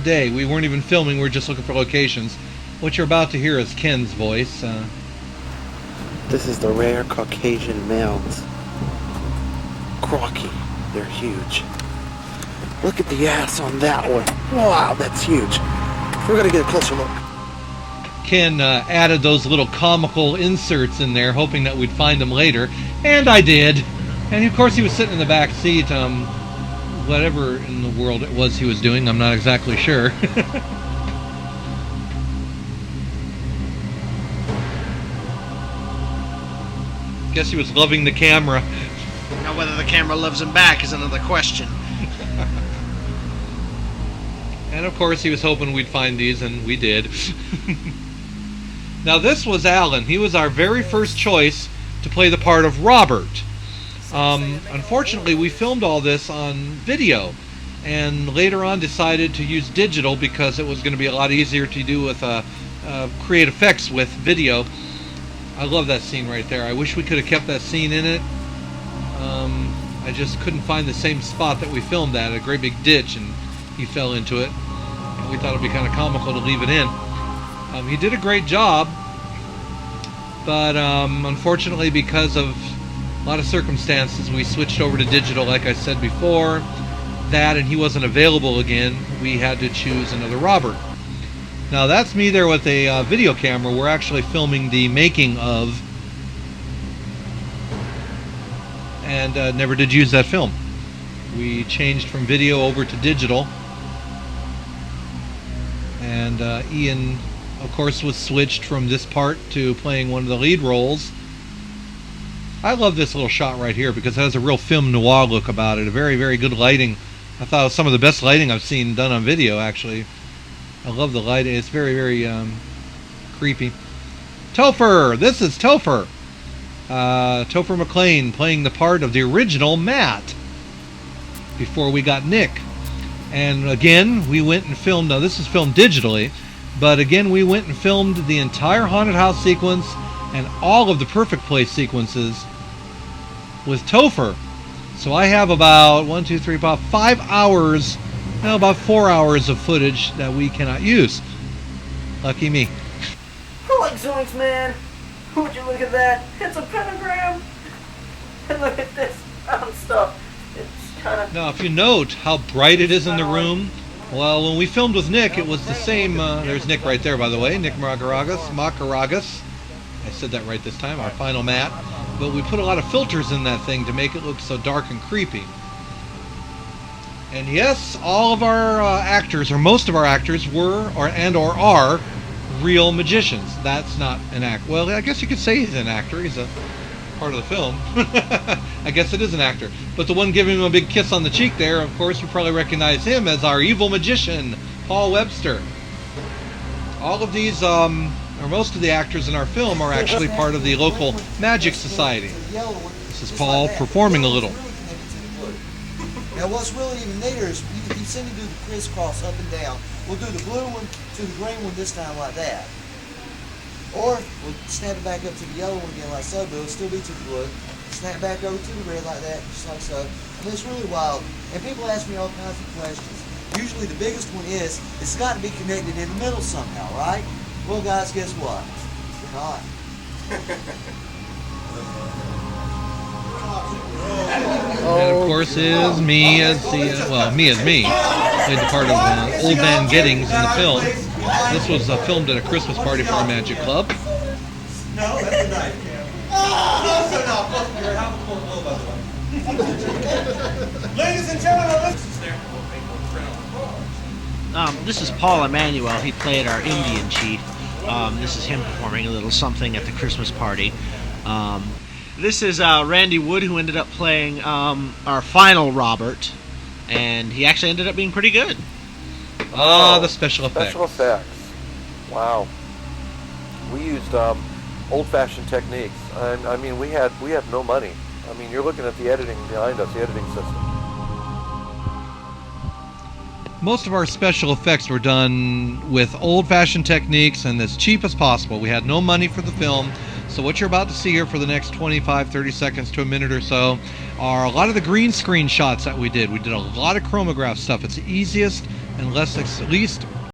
day. We weren't even filming, we were just looking for locations. What you're about to hear is Ken's voice. This is the rare Caucasian males. Crocky. They're huge. Look at the ass on that one. Wow, that's huge. We're going to get a closer look. Ken added those little comical inserts in there, hoping that we'd find them later. And I did. And of course he was sitting in the back seat. Whatever in the world it was he was doing, I'm not exactly sure. Guess he was loving the camera. Now whether the camera loves him back is another question. And of course he was hoping we'd find these, and we did. Now this was Alan. He was our very first choice to play the part of Robert. Unfortunately, we filmed all this on video, and later on decided to use digital because it was going to be a lot easier to do with create effects with video. I love that scene right there. I wish we could have kept that scene in it. I just couldn't find the same spot that we filmed at, a great big ditch, and he fell into it. And we thought it'd be kind of comical to leave it in. He did a great job, but unfortunately, because of a lot of circumstances, we switched over to digital, like I said before. That, and he wasn't available again, we had to choose another Robert. Now that's me there with a video camera. We're actually filming the making of, and never did use that film. We changed from video over to digital, and Ian, of course, was switched from this part to playing one of the lead roles. I love this little shot right here because it has a real film noir look about it. A very, very good lighting. I thought it was some of the best lighting I've seen done on video, actually. I love the lighting. It's very, very creepy. Topher! This is Topher. Topher McLean playing the part of the original Matt before we got Nick. And again, we went and filmed, now this is filmed digitally, but again we went and filmed the entire haunted house sequence and all of the Perfect Place sequences with Topher. So I have about 5 hours, no, about 4 hours of footage that we cannot use. Lucky me. I like zoinks, man. Would you look at that? It's a pentagram. And look at this brown stuff. It's kind of... Now, if you note how bright it is in the room, well, when we filmed with Nick, it was the same. There's Nick right there, by the way. Nick Makaragas. I said that right this time, our final Matt. But we put a lot of filters in that thing to make it look so dark and creepy. And yes, all of our actors, or most of our actors, were or are real magicians. That's not an act. Well, I guess you could say he's an actor. He's a part of the film. I guess it is an actor. But the one giving him a big kiss on the cheek there, of course, we probably recognize him as our evil magician, Paul Webster. All of these, or most of the actors in our film, are actually part of the local magic society. This is Paul performing a little. Now what's really even neater is you see me do the crisscross up and down. We'll do the blue one to the green one this time like that. Or we'll snap it back up to the yellow one again like so, but it'll still be to the blue. Snap back over to the red like that, just like so. I mean, it's really wild. And people ask me all kinds of questions. Usually the biggest one is, it's got to be connected in the middle somehow, right? Well guys, guess what? It's not. And of course is me as the, me as me. Played the part of Old Man Giddings in the film. This was filmed at a Christmas party for our Magic Club. No, that's a knife. Ladies and gentlemen, This is Paul Emanuel. He played our Indian chief. This is him performing a little something at the Christmas party. This is Randy Wood, who ended up playing our final Robert, and he actually ended up being pretty good. The special effects. Special effects. Wow. We used old-fashioned techniques. And I mean, we had no money. I mean, you're looking at the editing behind us, the editing system. Most of our special effects were done with old-fashioned techniques and as cheap as possible. We had no money for the film, so what you're about to see here for the next 25, 30 seconds to a minute or so are a lot of the green screen shots that we did. We did a lot of chromograph stuff. It's the easiest and at least